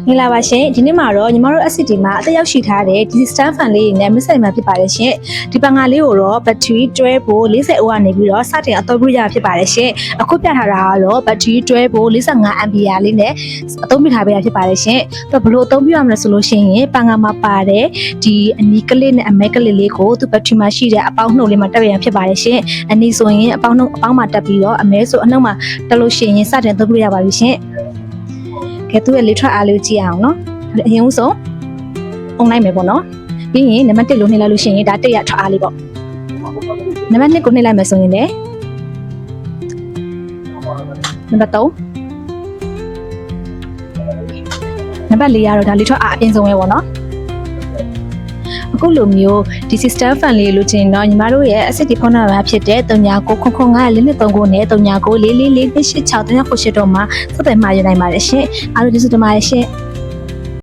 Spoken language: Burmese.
မင်္ဂလာပါရှင်ဒီနေ့မှာတော့ညီမတို့ SCD မှာအသက်ရောက်ရှိထားတဲ့ဒီ stand fan လေးနဲ့မစ်ဆက်မှာဖြစ်ပါတယ်ရှင်ဒီပန်ငါလေးကိုတော့ battery တွဲဖို့40အိုးကနေပြီးတော့စတင်အသုံးပြုရဖြစ်ပါတယ်ရှင်အခုပြထားတာကတော့ battery တွဲဖို့45 ampere လေးနဲ့အသုံးပြုထားပေးတာဖြစ်ပါတယ်ရှင်တော့ဘယ်လိုအသုံးပြုရမလဲဆိုလို့ရှိရင်ပန်ငါမှာပါတဲ့ဒီအနီးကလေးနဲ့အမဲကလေးလေးကိုသူ battery မှာရှိတဲ့အပေါင်းနှုတ်လေးမှာတက်ရန်ဖြစ်ပါတယ်ရှင်အနီးဆိုရင်အပေါင်းနှုတ်အပေါင်းမှာတက်ပြီးတော့အမဲဆိုအနှုတ်မှာတက်လို့ရှိရင်စတင်အသုံးပြုရပါပြီရှင်ကဲသူ့ရဲ့လေးထွက်အားလေးကိုကြည့်အောင်နော်အရင်ဆုံးအုံလိုက်မယ်ပေါ့နော်ပြီးရင်နံပါတ်1လို့နှိပ်လိုက်လို့ရှိရင်ဒါ1ရထွက်အားလေးပေါ့နံပါတ်2ကိုနှိပ်လိုက်မယ်ဆိုရင်လည်းနံပါတ်3နံပါတ်4ရတော့ဒါလေးထွက်အားအပြင်ဆုံးပဲပေါ့နော်အခုလိုမျိုးဒီ system fan လေးလို့ချင်းတော့ညီမတို့ရဲ့ SCD ဖုန်းနံပါတ်ဖြစ်တဲ့39995939နဲ့39444486တော့မှာစက်တယ်မှာရနိုင်ပါတယ်ရှင်အားလုံးကျေးဇူးတင်ပါတယ်ရှင်